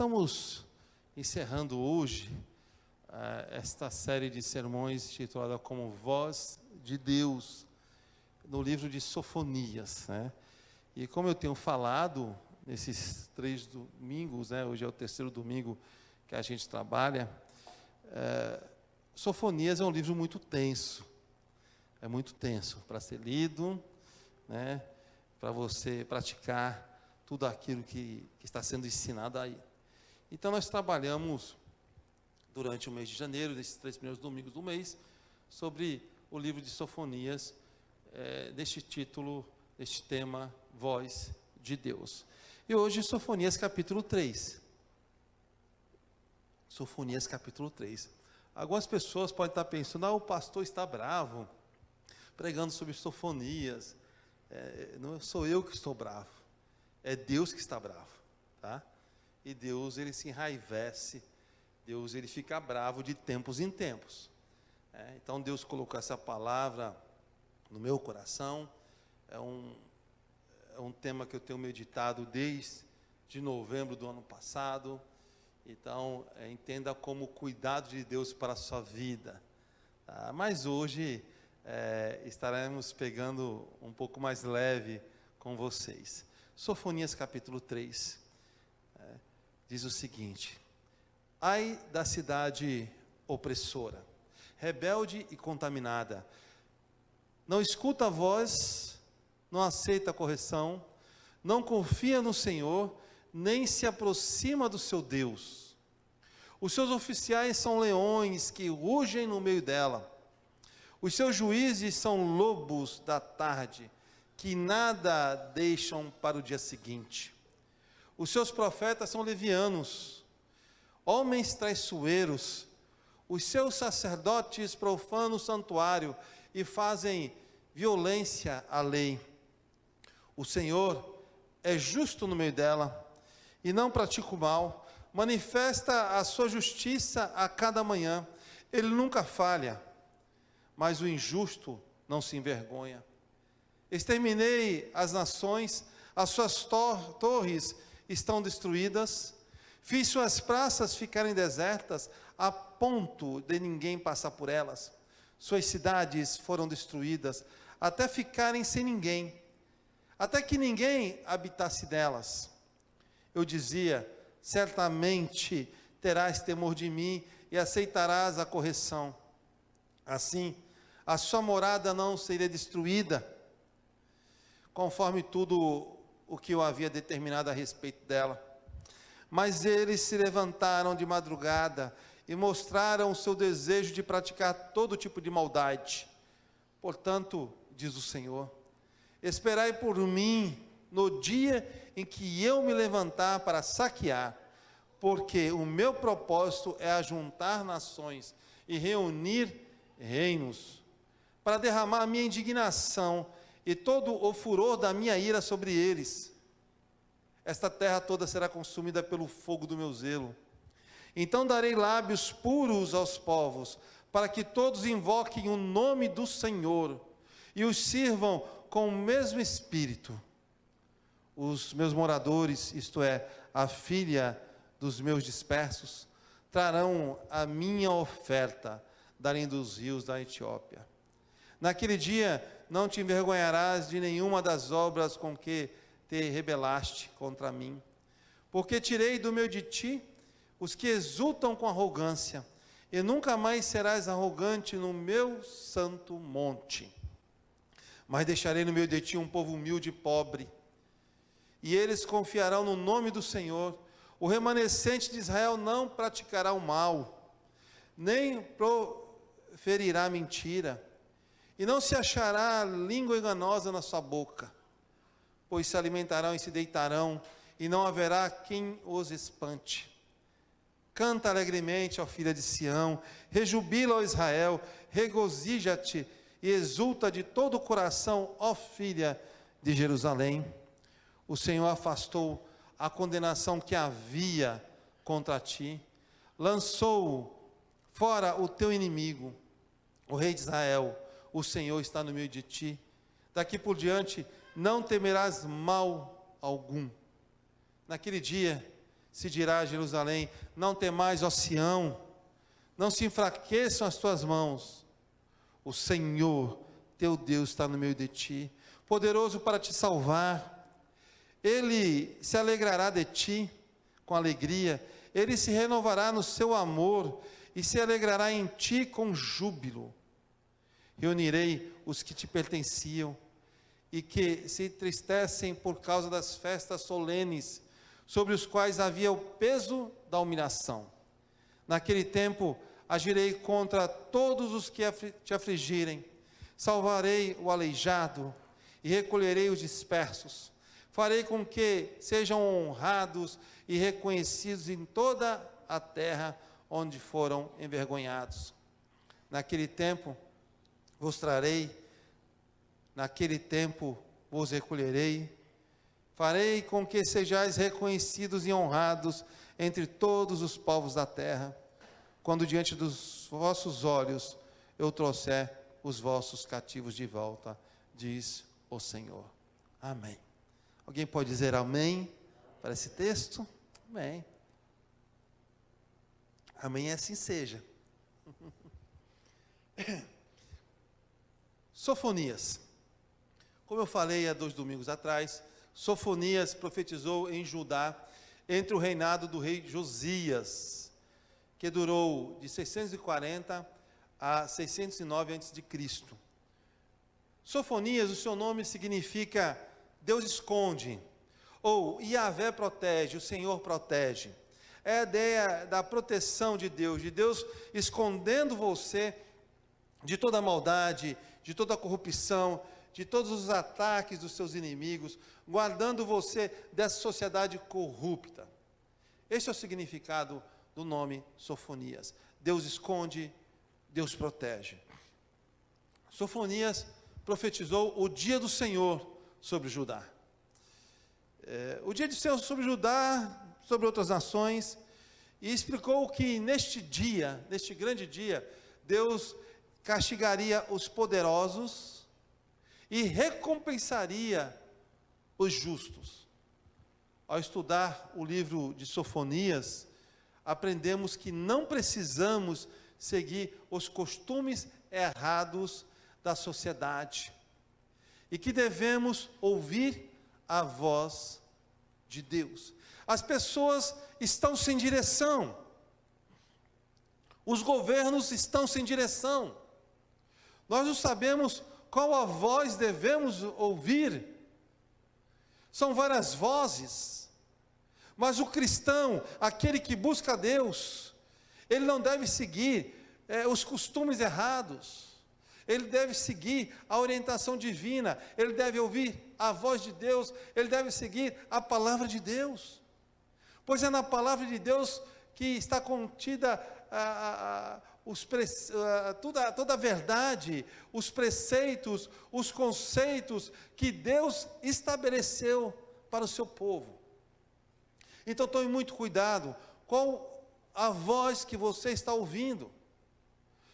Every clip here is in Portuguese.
estamos encerrando hoje esta série de sermões titulada como Voz de Deus, no livro de Sofonias, né? E como eu tenho falado nesses 3 domingos, né? Hoje é o 3º domingo que a gente trabalha, Sofonias é um livro muito tenso, é muito tenso para ser lido, né? Para você praticar tudo aquilo que está sendo ensinado aí. Então nós trabalhamos durante o mês de janeiro, nesses 3 primeiros domingos do mês, sobre o livro de Sofonias, neste título, neste tema, Voz de Deus. E hoje Sofonias capítulo 3. Sofonias capítulo 3. Algumas pessoas podem estar pensando, o pastor está bravo, pregando sobre Sofonias. Não sou eu que estou bravo, é Deus que está bravo, tá? E Deus, ele se enraivece, Deus, ele fica bravo de tempos em tempos. Então Deus colocou essa palavra no meu coração. É um tema que eu tenho meditado desde novembro do ano passado. Então, entenda como o cuidado de Deus para a sua vida, tá? Mas hoje estaremos pegando um pouco mais leve com vocês. Sofonias capítulo 3, diz o seguinte: ai da cidade opressora, rebelde e contaminada, não escuta a voz, não aceita a correção, não confia no Senhor, nem se aproxima do seu Deus. Os seus oficiais são leões que rugem no meio dela. Os seus juízes são lobos da tarde, que nada deixam para o dia seguinte. Os seus profetas são levianos, homens traiçoeiros. Os seus sacerdotes profanam o santuário e fazem violência à lei. O Senhor é justo no meio dela e não pratica o mal. Manifesta a sua justiça a cada manhã. Ele nunca falha, mas o injusto não se envergonha. Exterminei as nações, as suas torres estão destruídas. Fiz suas praças ficarem desertas, a ponto de ninguém passar por elas. Suas cidades foram destruídas, até ficarem sem ninguém, até que ninguém habitasse nelas. Eu dizia, certamente terás temor de mim e aceitarás a correção. Assim, a sua morada não seria destruída, conforme tudo o que eu havia determinado a respeito dela. Mas eles se levantaram de madrugada e mostraram o seu desejo de praticar todo tipo de maldade. Portanto, diz o Senhor, esperai por mim no dia em que eu me levantar para saquear, porque o meu propósito é ajuntar nações e reunir reinos, para derramar a minha indignação e todo o furor da minha ira sobre eles. Esta terra toda será consumida pelo fogo do meu zelo. Então darei lábios puros aos povos, para que todos invoquem o nome do Senhor e os sirvam com o mesmo espírito. Os meus moradores, isto é, a filha dos meus dispersos, trarão a minha oferta da além dos rios da Etiópia. Naquele dia não te envergonharás de nenhuma das obras com que te rebelaste contra mim, porque tirei do meio de ti os que exultam com arrogância, e nunca mais serás arrogante no meu santo monte. Mas deixarei no meio de ti um povo humilde e pobre, e eles confiarão no nome do Senhor. O remanescente de Israel não praticará o mal, nem proferirá mentira, e não se achará língua enganosa na sua boca, pois se alimentarão e se deitarão, e não haverá quem os espante. Canta alegremente, ó filha de Sião, rejubila, ó Israel, regozija-te e exulta de todo o coração, ó filha de Jerusalém. O Senhor afastou a condenação que havia contra ti, lançou fora o teu inimigo, o rei de Israel. O Senhor está no meio de ti. Daqui por diante não temerás mal algum. Naquele dia se dirá a Jerusalém: não temais, ó Sião, não se enfraqueçam as tuas mãos. O Senhor, teu Deus, está no meio de ti, poderoso para te salvar. Ele se alegrará de ti com alegria, ele se renovará no seu amor e se alegrará em ti com júbilo. Reunirei os que te pertenciam e que se entristecem por causa das festas solenes, sobre os quais havia o peso da humilhação. Naquele tempo, agirei contra todos os que te afligirem, salvarei o aleijado e recolherei os dispersos. Farei com que sejam honrados e reconhecidos em toda a terra onde foram envergonhados. Naquele tempo vos trarei, naquele tempo vos recolherei, farei com que sejais reconhecidos e honrados entre todos os povos da terra, quando diante dos vossos olhos eu trouxer os vossos cativos de volta, diz o Senhor. Amém. Alguém pode dizer amém para esse texto? Amém. Amém, assim seja. Sofonias. Como eu falei há 2 domingos atrás, Sofonias profetizou em Judá entre o reinado do rei Josias, que durou de 640 a 609 a.C. Sofonias, o seu nome significa Deus esconde, ou Yahvé protege, o Senhor protege. É a ideia da proteção de Deus escondendo você de toda maldade, de toda corrupção, de todos os ataques dos seus inimigos, guardando você dessa sociedade corrupta. Esse é o significado do nome Sofonias. Deus esconde, Deus protege. Sofonias profetizou o dia do Senhor sobre Judá. O dia do Senhor sobre Judá, sobre outras nações, e explicou que neste dia, neste grande dia, Deus castigaria os poderosos e recompensaria os justos. Ao estudar o livro de Sofonias, aprendemos que não precisamos seguir os costumes errados da sociedade e que devemos ouvir a voz de Deus. As pessoas estão sem direção, os governos estão sem direção, nós não sabemos qual a voz devemos ouvir. São várias vozes, mas o cristão, aquele que busca Deus, ele não deve seguir os costumes errados, ele deve seguir a orientação divina, ele deve ouvir a voz de Deus, ele deve seguir a palavra de Deus, pois é na palavra de Deus que está contida toda a verdade, os preceitos, os conceitos que Deus estabeleceu para o seu povo. Então tome muito cuidado com a voz que você está ouvindo.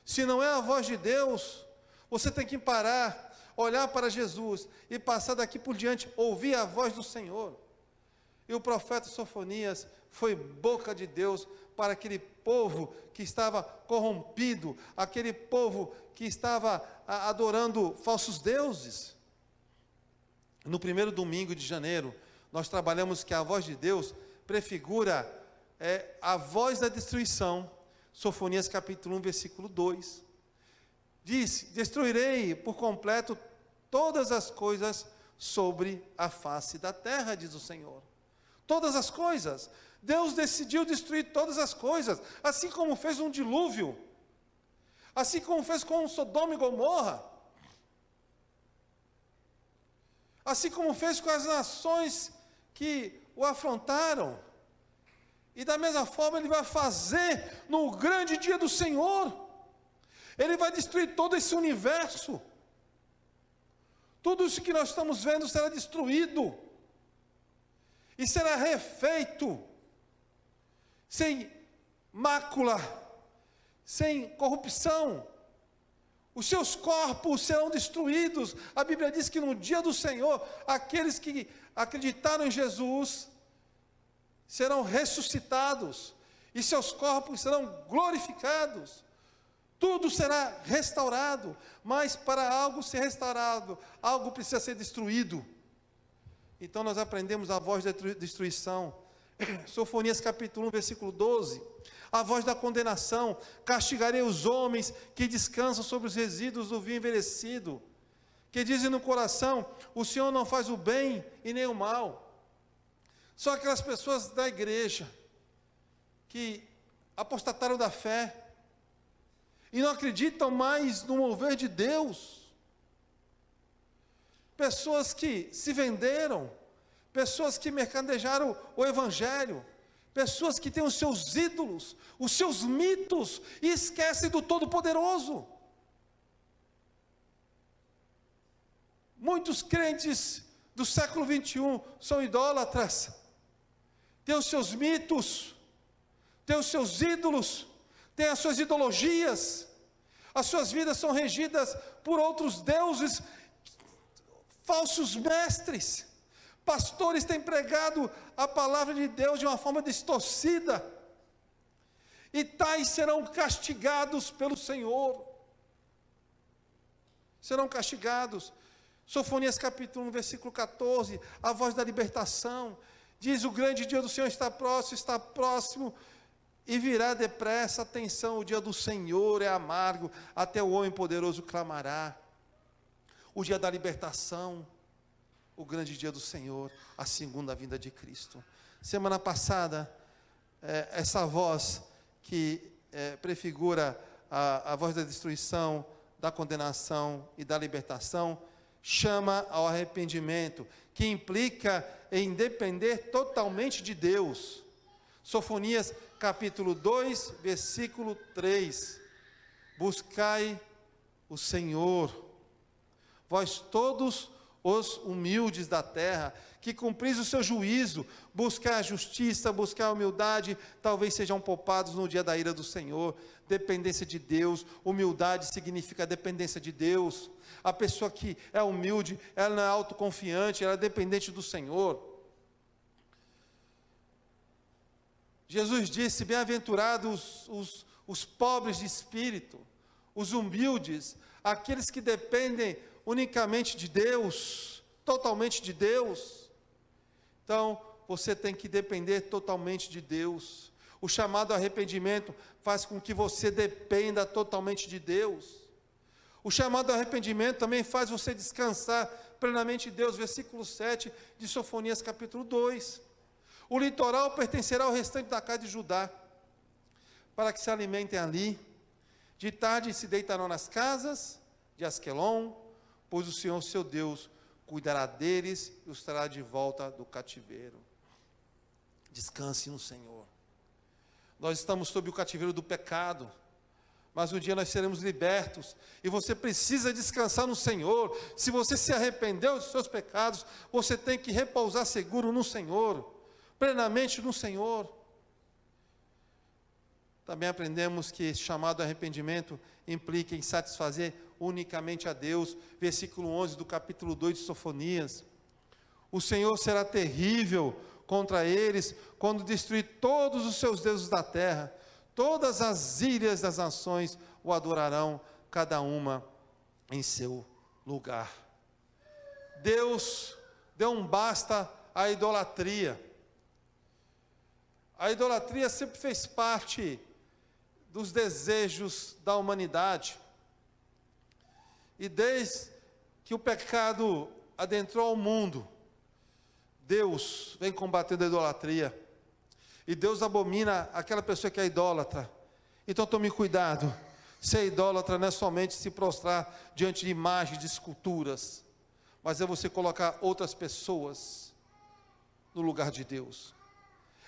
Se não é a voz de Deus, você tem que parar, olhar para Jesus e passar daqui por diante, ouvir a voz do Senhor. E o profeta Sofonias foi boca de Deus para aquele povo que estava corrompido, aquele povo que estava adorando falsos deuses. No primeiro domingo de janeiro, nós trabalhamos que a voz de Deus prefigura a voz da destruição. Sofonias capítulo 1, versículo 2. Diz: destruirei por completo todas as coisas sobre a face da terra, diz o Senhor. Todas as coisas. Deus decidiu destruir todas as coisas, assim como fez um dilúvio, assim como fez com Sodoma e Gomorra, assim como fez com as nações que o afrontaram, e da mesma forma Ele vai fazer no grande dia do Senhor. Ele vai destruir todo esse universo, tudo isso que nós estamos vendo será destruído, e será refeito, sem mácula, sem corrupção. Os seus corpos serão destruídos. A Bíblia diz que no dia do Senhor, aqueles que acreditaram em Jesus serão ressuscitados, e seus corpos serão glorificados. Tudo será restaurado, mas para algo ser restaurado, algo precisa ser destruído. Então nós aprendemos a voz da destruição. Sofonias capítulo 1, versículo 12. A voz da condenação: castigarei os homens que descansam sobre os resíduos do vinho envelhecido, que dizem no coração: o Senhor não faz o bem e nem o mal. São aquelas pessoas da igreja que apostataram da fé e não acreditam mais no mover de Deus. Pessoas que se venderam, pessoas que mercadejaram o evangelho, pessoas que têm os seus ídolos, os seus mitos, e esquecem do Todo-Poderoso. Muitos crentes do século 21 são idólatras, têm os seus mitos, têm os seus ídolos, têm as suas ideologias, as suas vidas são regidas por outros deuses, falsos mestres. Pastores têm pregado a palavra de Deus de uma forma distorcida, e tais serão castigados pelo Senhor. Serão castigados. Sofonias capítulo 1, versículo 14, a voz da libertação, diz: o grande dia do Senhor está próximo, e virá depressa. Atenção, o dia do Senhor é amargo, até o homem poderoso clamará. O dia da libertação, o grande dia do Senhor, a segunda vinda de Cristo. Semana passada, essa voz que prefigura a voz da destruição, da condenação e da libertação, chama ao arrependimento, que implica em depender totalmente de Deus. Sofonias capítulo 2, versículo 3. Buscai o Senhor, vós todos os humildes da terra, que cumpris o seu juízo, buscai a justiça, buscai a humildade, talvez sejam poupados no dia da ira do Senhor. Dependência de Deus, humildade significa dependência de Deus. A pessoa que é humilde, ela não é autoconfiante, ela é dependente do Senhor. Jesus disse: bem-aventurados os pobres de espírito, os humildes, aqueles que dependem unicamente de Deus, totalmente de Deus. Então, você tem que depender totalmente de Deus. O chamado arrependimento faz com que você dependa totalmente de Deus. O chamado arrependimento também faz você descansar plenamente de Deus. Versículo 7 de Sofonias capítulo 2. O litoral pertencerá ao restante da casa de Judá, para que se alimentem ali. De tarde se deitarão nas casas de Asquelon, pois o Senhor, seu Deus, cuidará deles e os trará de volta do cativeiro. Descanse no Senhor. Nós estamos sob o cativeiro do pecado, mas um dia nós seremos libertos, e você precisa descansar no Senhor. Se você se arrependeu dos seus pecados, você tem que repousar seguro no Senhor, plenamente no Senhor. Também aprendemos que esse chamado arrependimento implica em satisfazer unicamente a Deus. Versículo 11 do capítulo 2 de Sofonias. O Senhor será terrível contra eles, quando destruir todos os seus deuses da terra. Todas as ilhas das nações o adorarão, cada uma em seu lugar. Deus deu um basta à idolatria. A idolatria sempre fez parte dos desejos da humanidade. E desde que o pecado adentrou ao mundo, Deus vem combatendo a idolatria. E Deus abomina aquela pessoa que é idólatra. Então tome cuidado. Ser idólatra não é somente se prostrar diante de imagens, de esculturas, mas é você colocar outras pessoas no lugar de Deus.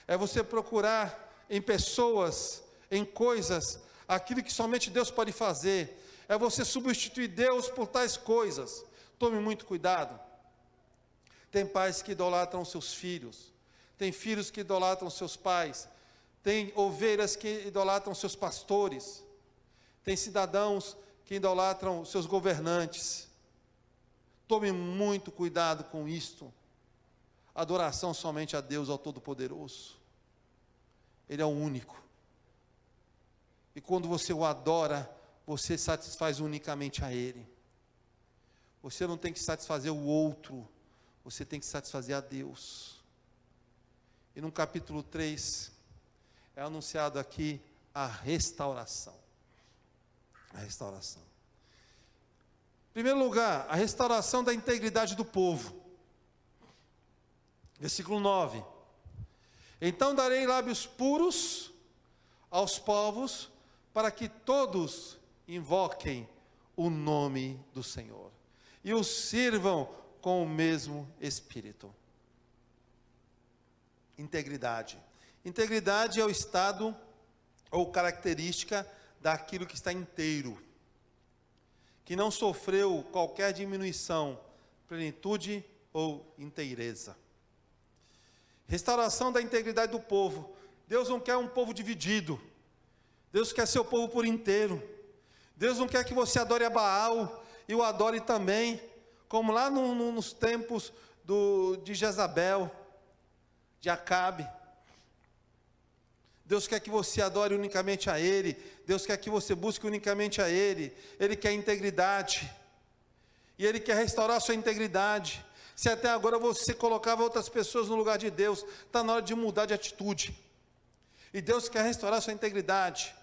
É você procurar em pessoas, em coisas, aquilo que somente Deus pode fazer. É você substituir Deus por tais coisas. Tome muito cuidado. Tem pais que idolatram seus filhos, tem filhos que idolatram seus pais, tem ovelhas que idolatram seus pastores, tem cidadãos que idolatram seus governantes. Tome muito cuidado com isto. Adoração somente a Deus, ao Todo-Poderoso. Ele é o único. E quando você o adora, você satisfaz unicamente a Ele. Você não tem que satisfazer o outro, você tem que satisfazer a Deus. E no capítulo 3, é anunciado aqui a restauração. A restauração. Em primeiro lugar, a restauração da integridade do povo. Versículo 9. Então darei lábios puros aos povos, para que todos invoquem o nome do Senhor e os sirvam com o mesmo espírito. Integridade. Integridade é o estado ou característica daquilo que está inteiro, que não sofreu qualquer diminuição, plenitude ou inteireza. Restauração da integridade do povo. Deus não quer um povo dividido. Deus quer seu povo por inteiro. Deus não quer que você adore a Baal e o adore também, como lá nos tempos de Jezabel, de Acabe. Deus quer que você adore unicamente a Ele. Deus quer que você busque unicamente a Ele. Ele quer integridade. E Ele quer restaurar a sua integridade. Se até agora você colocava outras pessoas no lugar de Deus, está na hora de mudar de atitude. E Deus quer restaurar a sua integridade.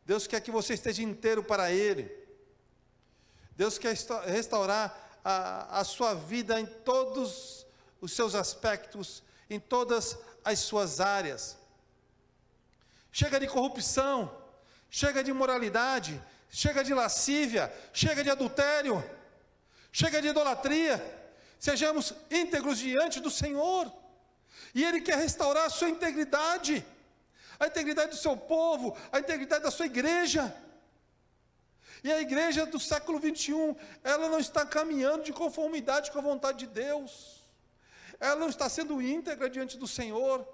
Deus quer que você esteja inteiro para Ele. Deus quer restaurar a sua vida em todos os seus aspectos, em todas as suas áreas. Chega de corrupção, chega de imoralidade, chega de lascívia, chega de adultério, chega de idolatria. Sejamos íntegros diante do Senhor. E Ele quer restaurar a sua integridade, a integridade do seu povo, a integridade da sua igreja. E a igreja do século 21, ela não está caminhando de conformidade com a vontade de Deus. Ela não está sendo íntegra diante do Senhor.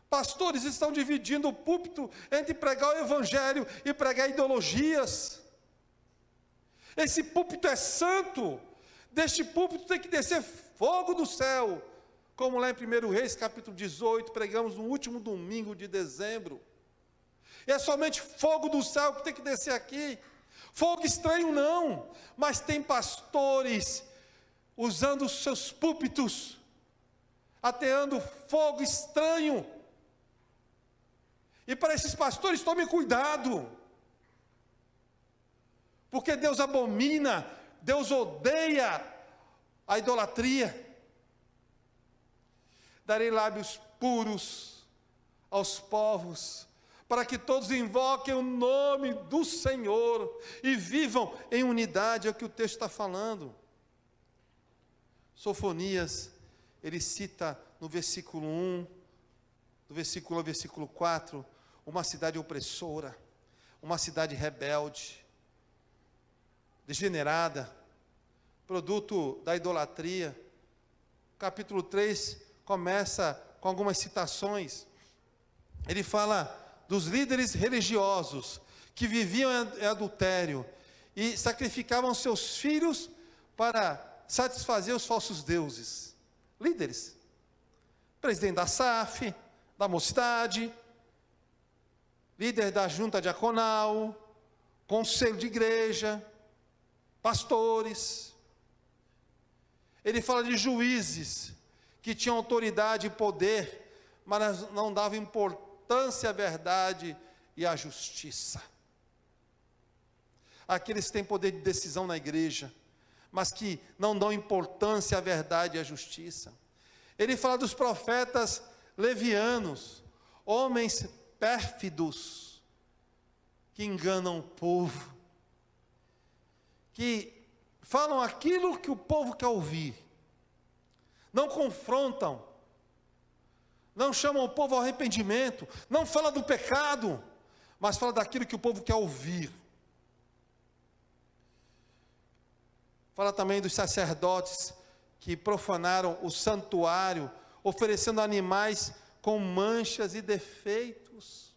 Pastores estão dividindo o púlpito entre pregar o evangelho e pregar ideologias. Esse púlpito é santo. Deste púlpito tem que descer fogo do céu, como lá em 1 Reis, capítulo 18, pregamos no último domingo de dezembro. E é somente fogo do céu que tem que descer aqui. Fogo estranho não, mas tem pastores usando os seus púlpitos, ateando fogo estranho. E para esses pastores, tome cuidado, porque Deus abomina, Deus odeia a idolatria. Darei lábios puros aos povos, para que todos invoquem o nome do Senhor e vivam em unidade, é o que o texto está falando. Sofonias, ele cita no versículo 1, do versículo 1 ao versículo 4, uma cidade opressora, uma cidade rebelde, degenerada, produto da idolatria. Capítulo 3 começa com algumas citações. Ele fala dos líderes religiosos que viviam em adultério e sacrificavam seus filhos para satisfazer os falsos deuses. Líderes, presidente da SAF, da mocidade, líder da junta diaconal, conselho de igreja, pastores. Ele fala de juízes que tinham autoridade e poder, mas não davam importância à verdade e à justiça. Aqueles que têm poder de decisão na igreja, mas que não dão importância à verdade e à justiça. Ele fala dos profetas levianos, homens pérfidos, que enganam o povo, que falam aquilo que o povo quer ouvir, não confrontam, não chamam o povo ao arrependimento, não fala do pecado, mas fala daquilo que o povo quer ouvir. Fala também dos sacerdotes que profanaram o santuário, oferecendo animais com manchas e defeitos.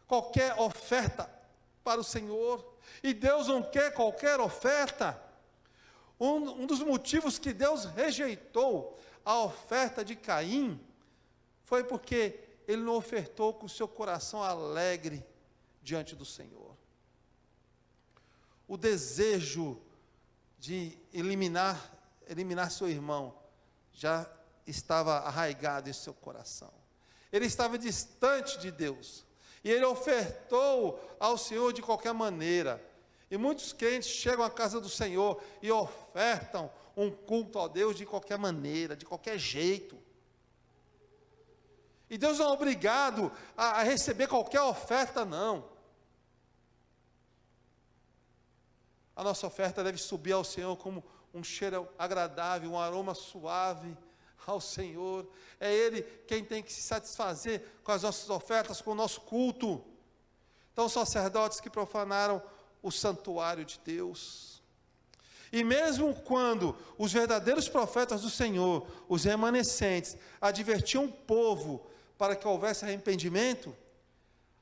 Qualquer oferta para o Senhor, e Deus não quer qualquer oferta. Um dos motivos que Deus rejeitou a oferta de Caim foi porque ele não ofertou com o seu coração alegre diante do Senhor. O desejo de eliminar seu irmão já estava arraigado em seu coração. Ele estava distante de Deus, e ele ofertou ao Senhor de qualquer maneira. E muitos crentes chegam à casa do Senhor e ofertam um culto a Deus de qualquer maneira, de qualquer jeito. E Deus não é obrigado a receber qualquer oferta, não. A nossa oferta deve subir ao Senhor como um cheiro agradável, um aroma suave ao Senhor. É Ele quem tem que se satisfazer com as nossas ofertas, com o nosso culto. Então, os sacerdotes que profanaram o santuário de Deus. E mesmo quando os verdadeiros profetas do Senhor, os remanescentes, advertiam o povo para que houvesse arrependimento,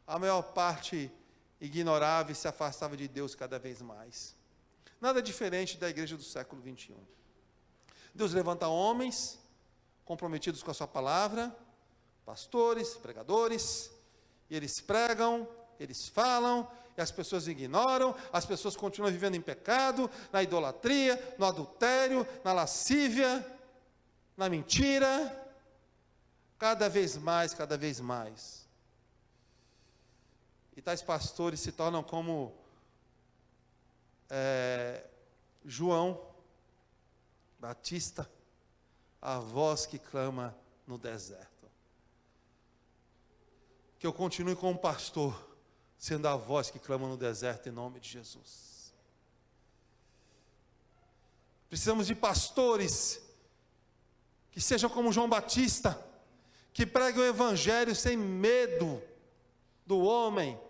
a maior parte ignorava e se afastava de Deus cada vez mais. Nada diferente da igreja do século 21. Deus levanta homens comprometidos com a sua palavra, pastores, pregadores, e eles pregam, eles falam, e as pessoas ignoram, as pessoas continuam vivendo em pecado, na idolatria, no adultério, na lascívia, na mentira, cada vez mais, cada vez mais. E tais pastores se tornam como João Batista, a voz que clama no deserto. Que eu continue como pastor, sendo a voz que clama no deserto em nome de Jesus. Precisamos de pastores que sejam como João Batista, que preguem o evangelho sem medo do homem,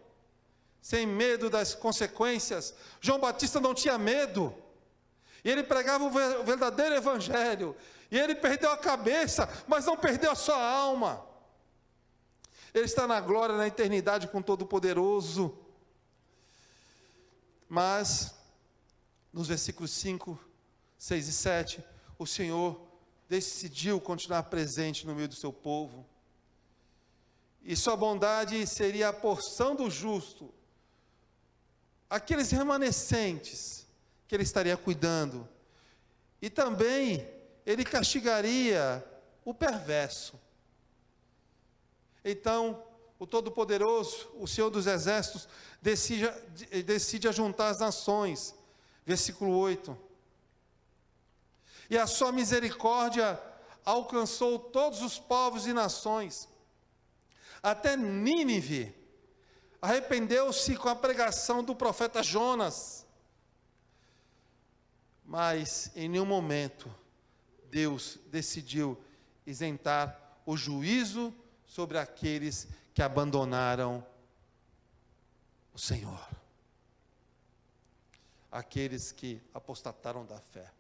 sem medo das consequências. João Batista não tinha medo, e ele pregava o verdadeiro evangelho, e ele perdeu a cabeça, mas não perdeu a sua alma. Ele está na glória, na eternidade com o Todo-Poderoso. Mas, nos versículos 5, 6 e 7, o Senhor decidiu continuar presente no meio do seu povo. E sua bondade seria a porção do justo. Aqueles remanescentes que ele estaria cuidando. E também ele castigaria o perverso. Então, o Todo-Poderoso, o Senhor dos Exércitos, decide ajuntar as nações. Versículo 8. E a sua misericórdia alcançou todos os povos e nações. Até Nínive arrependeu-se com a pregação do profeta Jonas. Mas em nenhum momento Deus decidiu isentar o juízo sobre aqueles que abandonaram o Senhor, aqueles que apostataram da fé.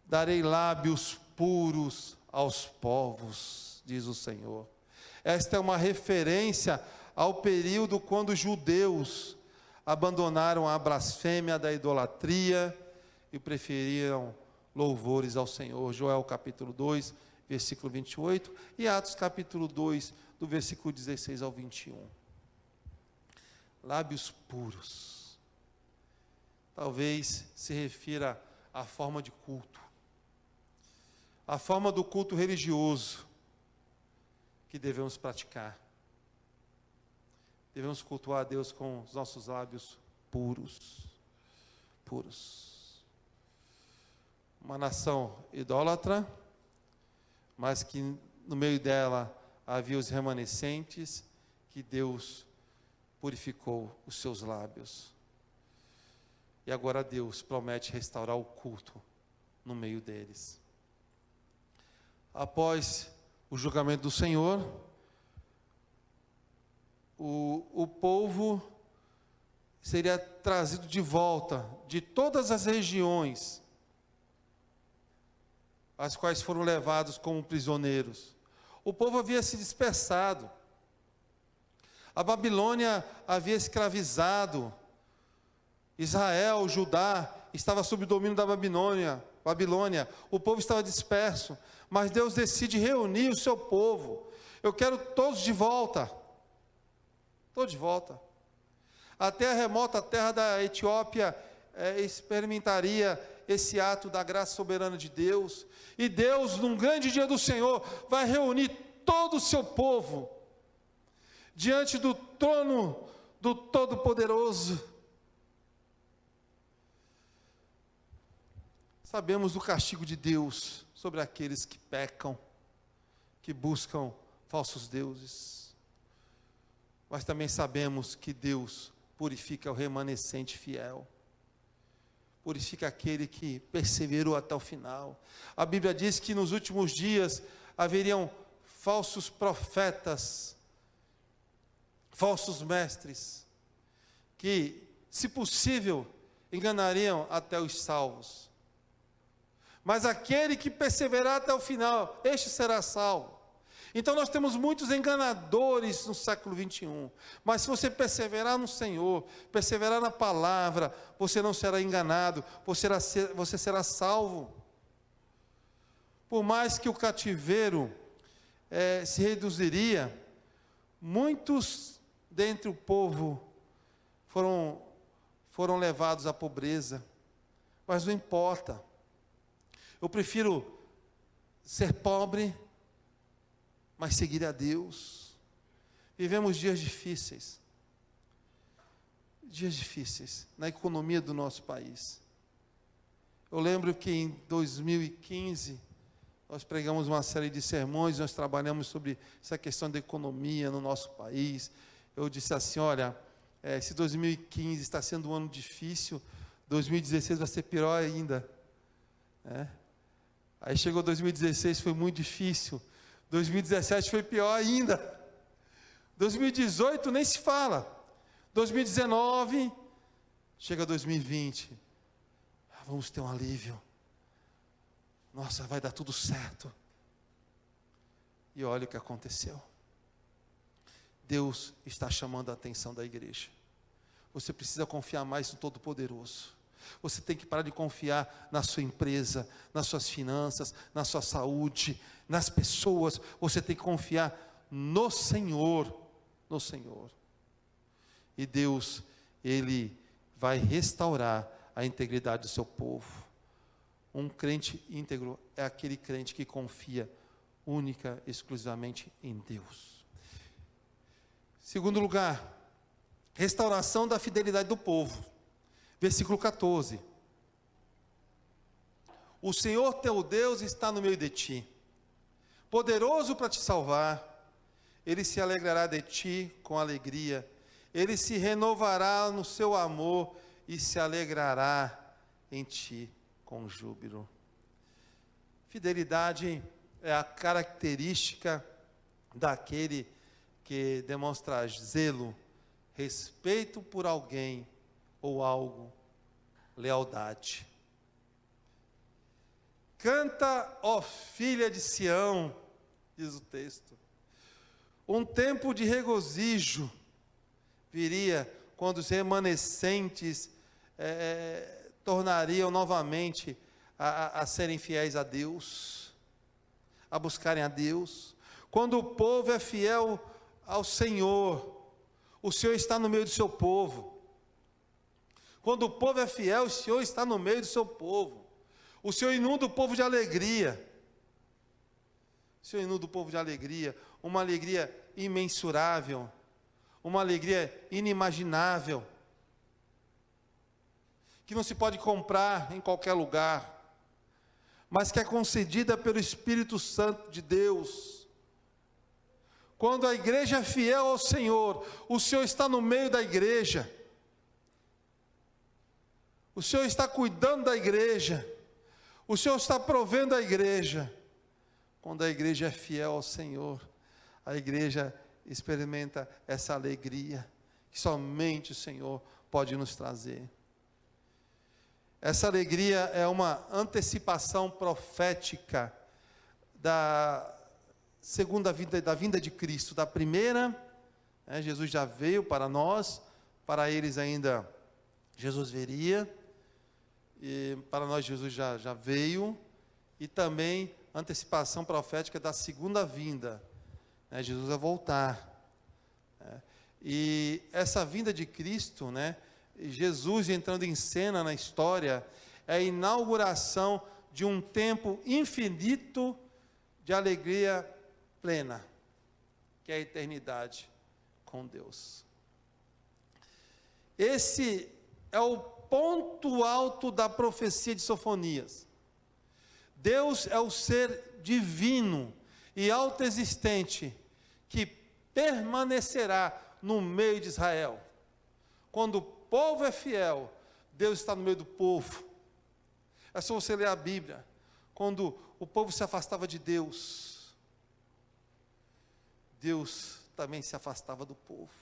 Darei lábios puros aos povos, diz o Senhor. Esta é uma referência ao período quando os judeus abandonaram a blasfêmia da idolatria e preferiram louvores ao Senhor. Joel capítulo 2, versículo 28, e Atos capítulo 2, do versículo 16 ao 21. Lábios puros. Talvez se refira à forma de culto. A forma do culto religioso que devemos praticar. Devemos cultuar a Deus com os nossos lábios puros. Puros. Uma nação idólatra, mas que no meio dela havia os remanescentes, que Deus purificou os seus lábios. E agora Deus promete restaurar o culto no meio deles. Após o julgamento do Senhor, o povo seria trazido de volta de todas as regiões as quais foram levados como prisioneiros. O povo havia se dispersado. A Babilônia havia escravizado. Israel, Judá, estava sob o domínio da Babilônia. Babilônia, o povo estava disperso, mas Deus decide reunir o seu povo. Eu quero todos de volta, todos de volta. Até a remota terra da Etiópia experimentaria esse ato da graça soberana de Deus, e Deus, num grande dia do Senhor, vai reunir todo o seu povo, diante do trono do Todo-Poderoso. Sabemos do castigo de Deus sobre aqueles que pecam, que buscam falsos deuses, mas também sabemos que Deus purifica o remanescente fiel, purifica aquele que perseverou até o final. A Bíblia diz que nos últimos dias haveriam falsos profetas, falsos mestres, que, se possível, enganariam até os salvos. Mas aquele que perseverar até o final, este será salvo. Então nós temos muitos enganadores no século 21, mas se você perseverar no Senhor, perseverar na palavra, você não será enganado, você será salvo. Por mais que o cativeiro se reduziria, muitos dentre o povo foram levados à pobreza, mas não importa. Eu prefiro ser pobre, mas seguir a Deus. Vivemos dias difíceis na economia do nosso país. Eu lembro que em 2015, nós pregamos uma série de sermões, nós trabalhamos sobre essa questão da economia no nosso país. Eu disse assim, olha, se 2015 está sendo um ano difícil, 2016 vai ser pior ainda. Aí chegou 2016, foi muito difícil. 2017 foi pior ainda. 2018 nem se fala. 2019, chega 2020. Vamos ter um alívio. Nossa, vai dar tudo certo. E olha o que aconteceu. Deus está chamando a atenção da igreja. Você precisa confiar mais no Todo-Poderoso. Você tem que parar de confiar na sua empresa, nas suas finanças, na sua saúde, nas pessoas. Você tem que confiar no Senhor, no Senhor. E Deus, Ele vai restaurar a integridade do seu povo. Um crente íntegro é aquele crente que confia única, exclusivamente em Deus. Segundo lugar, restauração da fidelidade do povo. Versículo 14. O Senhor teu Deus está no meio de ti, poderoso para te salvar. Ele se alegrará de ti com alegria, ele se renovará no seu amor e se alegrará em ti com júbilo. Fidelidade é a característica daquele que demonstra zelo, respeito por alguém ou algo, lealdade. Canta, ó filha de Sião, diz o texto. Um tempo de regozijo viria quando os remanescentes tornariam novamente a serem fiéis a Deus, a buscarem a Deus. Quando o povo é fiel ao Senhor, o Senhor está no meio do seu povo. Quando o povo é fiel, o Senhor está no meio do seu povo. O Senhor inunda o povo de alegria. O Senhor inunda o povo de alegria, uma alegria imensurável, uma alegria inimaginável, que não se pode comprar em qualquer lugar, mas que é concedida pelo Espírito Santo de Deus. Quando a igreja é fiel ao Senhor, o Senhor está no meio da igreja. O Senhor está cuidando da igreja. O Senhor está provendo a igreja. Quando a igreja é fiel ao Senhor, a igreja experimenta essa alegria que somente o Senhor pode nos trazer. Essa alegria é uma antecipação profética da segunda vinda, da vinda de Cristo. Da primeira, Jesus já veio para nós, para eles ainda Jesus viria. e para nós Jesus já veio, e também antecipação profética da segunda vinda, né? Jesus vai voltar, né? E essa vinda de Cristo, né? Jesus entrando em cena na história, é a inauguração de um tempo infinito de alegria plena, que é a eternidade com Deus. Esse é o ponto alto da profecia de Sofonias. Deus é o ser divino e autoexistente que permanecerá no meio de Israel. Quando o povo é fiel, Deus está no meio do povo. É só você ler a Bíblia. Quando o povo se afastava de Deus, Deus também se afastava do povo.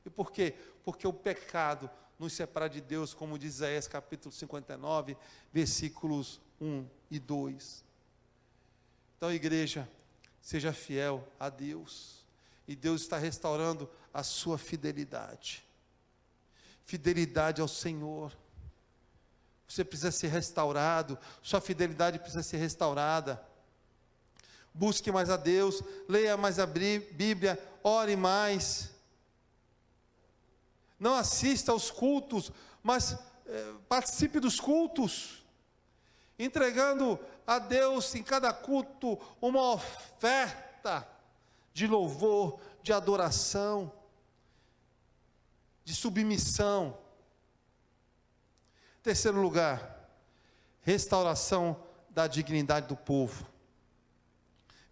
E por quê? Porque o pecado nos separa de Deus, como diz Isaías capítulo 59, versículos 1 e 2. Então, igreja, seja fiel a Deus, e Deus está restaurando a sua fidelidade. Fidelidade ao Senhor. Você precisa ser restaurado, sua fidelidade precisa ser restaurada. Busque mais a Deus, leia mais a Bíblia, ore mais. Não assista aos cultos, mas participe dos cultos, entregando a Deus em cada culto uma oferta de louvor, de adoração, de submissão. Terceiro lugar, restauração da dignidade do povo.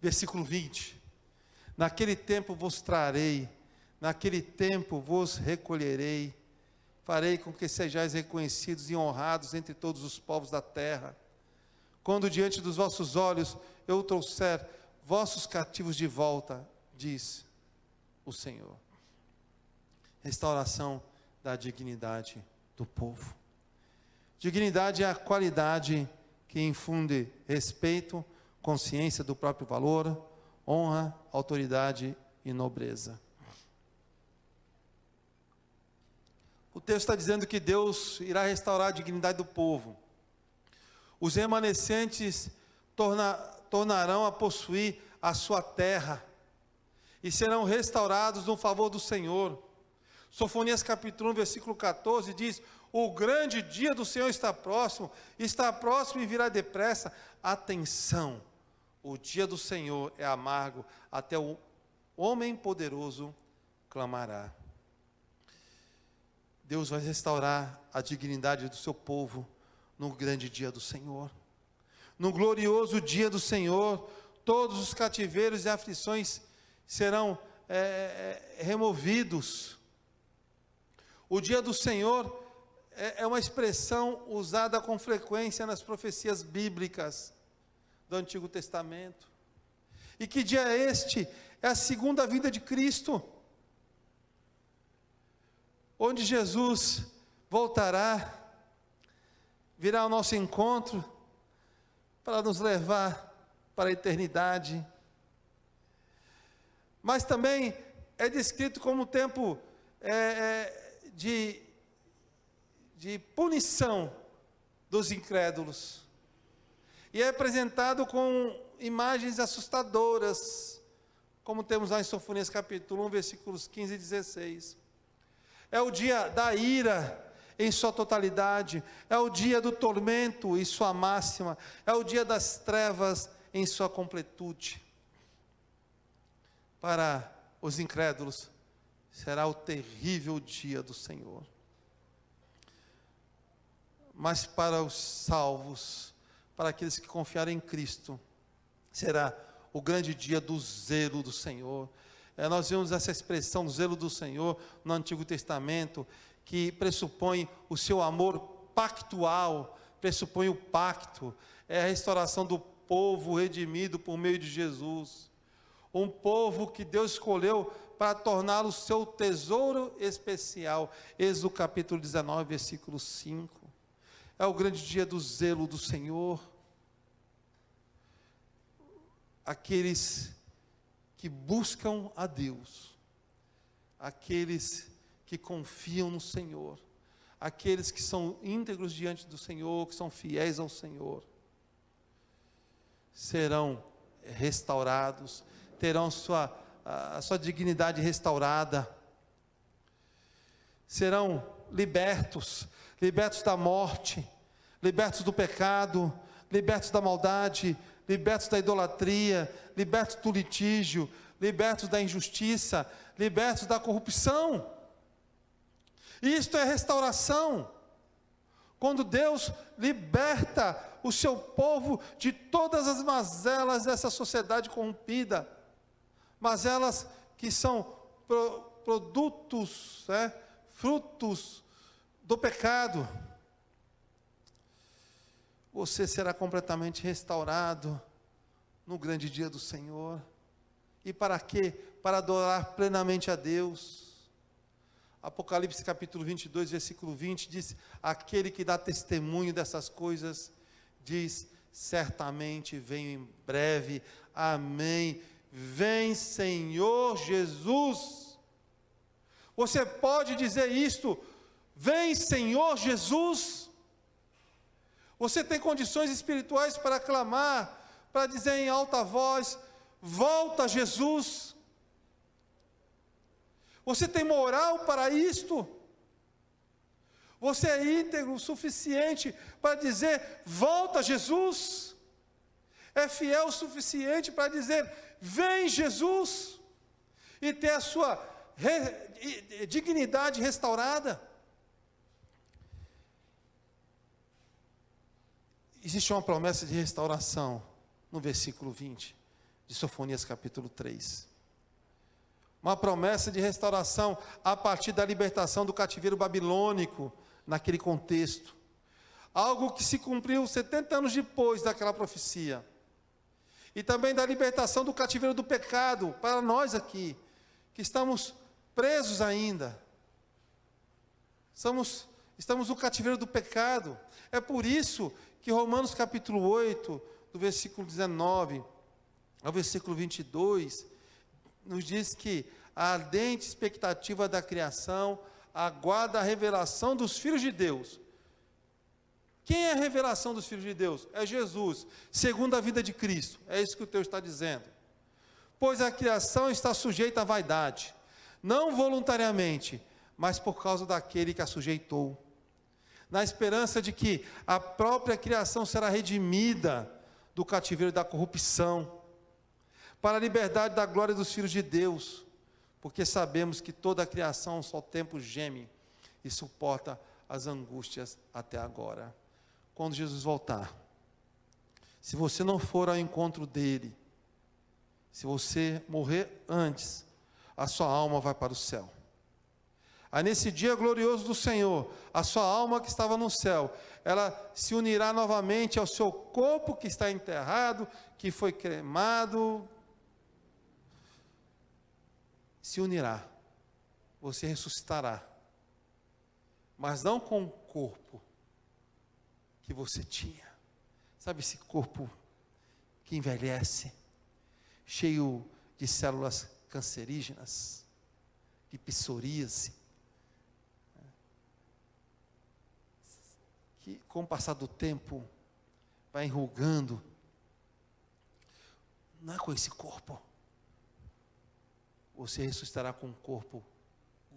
Versículo 20: naquele tempo vos trarei, naquele tempo vos recolherei, farei com que sejais reconhecidos e honrados entre todos os povos da terra, quando diante dos vossos olhos eu trouxer vossos cativos de volta, diz o Senhor. Restauração da dignidade do povo. Dignidade é a qualidade que infunde respeito, consciência do próprio valor, honra, autoridade e nobreza. O texto está dizendo que Deus irá restaurar a dignidade do povo. Os remanescentes tornarão a possuir a sua terra e serão restaurados no favor do Senhor. Sofonias capítulo 1, versículo 14 diz: o grande dia do Senhor está próximo e virá depressa. Atenção, o dia do Senhor é amargo, até o homem poderoso clamará. Deus vai restaurar a dignidade do seu povo no grande dia do Senhor. No glorioso dia do Senhor, todos os cativeiros e aflições serão removidos. O dia do Senhor é uma expressão usada com frequência nas profecias bíblicas do Antigo Testamento. E que dia é este? É a segunda vinda de Cristo, onde Jesus voltará, virá ao nosso encontro para nos levar para a eternidade. Mas também é descrito como um tempo de punição dos incrédulos, e é apresentado com imagens assustadoras, como temos lá em Sofonias capítulo 1, versículos 15 e 16. É o dia da ira em sua totalidade, é o dia do tormento em sua máxima, é o dia das trevas em sua completude. Para os incrédulos, será o terrível dia do Senhor. Mas para os salvos, para aqueles que confiarem em Cristo, será o grande dia do zelo do Senhor. Nós vemos essa expressão, zelo do Senhor, no Antigo Testamento, que pressupõe o seu amor pactual, pressupõe o pacto, é a restauração do povo redimido por meio de Jesus. Um povo que Deus escolheu para torná-lo seu tesouro especial. Êxodo capítulo 19, versículo 5. É o grande dia do zelo do Senhor. Aqueles que buscam a Deus, aqueles que confiam no Senhor, aqueles que são íntegros diante do Senhor, que são fiéis ao Senhor, serão restaurados, terão a sua dignidade restaurada, serão libertos da morte, libertos do pecado, libertos da maldade, libertos da idolatria, libertos do litígio, libertos da injustiça, libertos da corrupção. Isto é restauração. Quando Deus liberta o seu povo de todas as mazelas dessa sociedade corrompida, mazelas que são produtos, frutos do pecado, você será completamente restaurado no grande dia do Senhor. E para quê? Para adorar plenamente a Deus. Apocalipse capítulo 22, versículo 20, diz: aquele que dá testemunho dessas coisas, diz: certamente venho em breve, amém. Vem, Senhor Jesus. Você pode dizer isto: vem, Senhor Jesus. Você tem condições espirituais para clamar, para dizer em alta voz: volta, Jesus. Você tem moral para isto? Você é íntegro o suficiente para dizer: volta, Jesus? É fiel o suficiente para dizer: vem, Jesus? E ter a sua dignidade restaurada? Existe uma promessa de restauração no versículo 20 de Sofonias capítulo 3. Uma promessa de restauração a partir da libertação do cativeiro babilônico, naquele contexto. Algo que se cumpriu 70 anos depois daquela profecia. E também da libertação do cativeiro do pecado, para nós aqui, que estamos presos ainda. Estamos no cativeiro do pecado. É por isso que Romanos capítulo 8, do versículo 19 ao versículo 22, nos diz que a ardente expectativa da criação aguarda a revelação dos filhos de Deus. Quem é a revelação dos filhos de Deus? É Jesus, segundo a vida de Cristo. É isso que o texto está dizendo. Pois a criação está sujeita à vaidade, não voluntariamente, mas por causa daquele que a sujeitou, na esperança de que a própria criação será redimida do cativeiro da corrupção, para a liberdade da glória dos filhos de Deus, porque sabemos que toda a criação ao só tempo geme e suporta as angústias até agora. Quando Jesus voltar, se você não for ao encontro dele, se você morrer antes, a sua alma vai para o céu. Aí nesse dia glorioso do Senhor, a sua alma que estava no céu, ela se unirá novamente ao seu corpo que está enterrado, que foi cremado, se unirá, você ressuscitará, mas não com o corpo que você tinha, sabe esse corpo que envelhece, cheio de células cancerígenas, de psoríase, que com o passar do tempo vai enrugando. Não é com esse corpo. Você ressuscitará com um corpo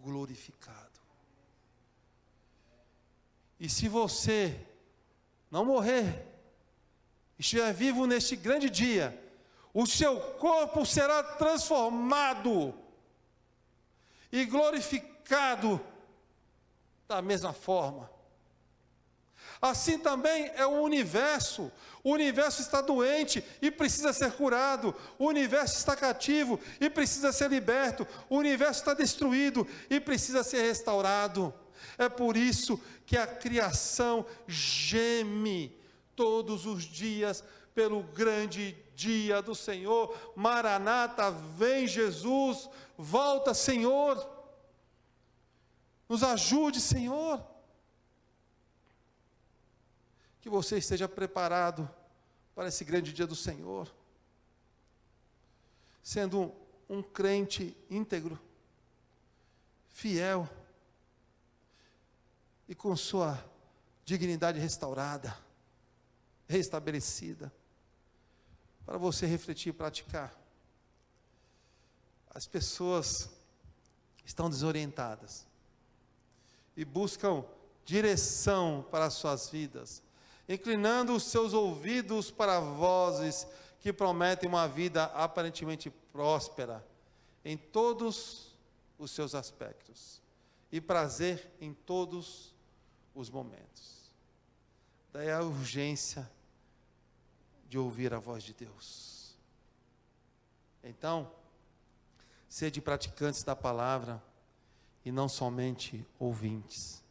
glorificado. E se você não morrer, estiver vivo neste grande dia, o seu corpo será transformado e glorificado da mesma forma. Assim também é o universo. O universo está doente e precisa ser curado. O universo está cativo e precisa ser liberto. O universo está destruído e precisa ser restaurado. É por isso que a criação geme todos os dias pelo grande dia do Senhor. Maranata, vem Jesus, volta, Senhor. Nos ajude, Senhor. Que você esteja preparado para esse grande dia do Senhor, sendo um crente íntegro, fiel, e com sua dignidade restaurada, restabelecida, para você refletir e praticar. As pessoas estão desorientadas e buscam direção para as suas vidas, inclinando os seus ouvidos para vozes que prometem uma vida aparentemente próspera em todos os seus aspectos e prazer em todos os momentos. Daí a urgência de ouvir a voz de Deus. Então, sede praticantes da palavra e não somente ouvintes,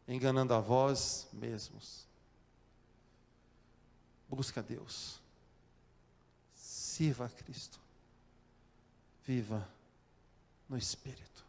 enganando a vós mesmos. Busca Deus, sirva a Cristo, viva no Espírito.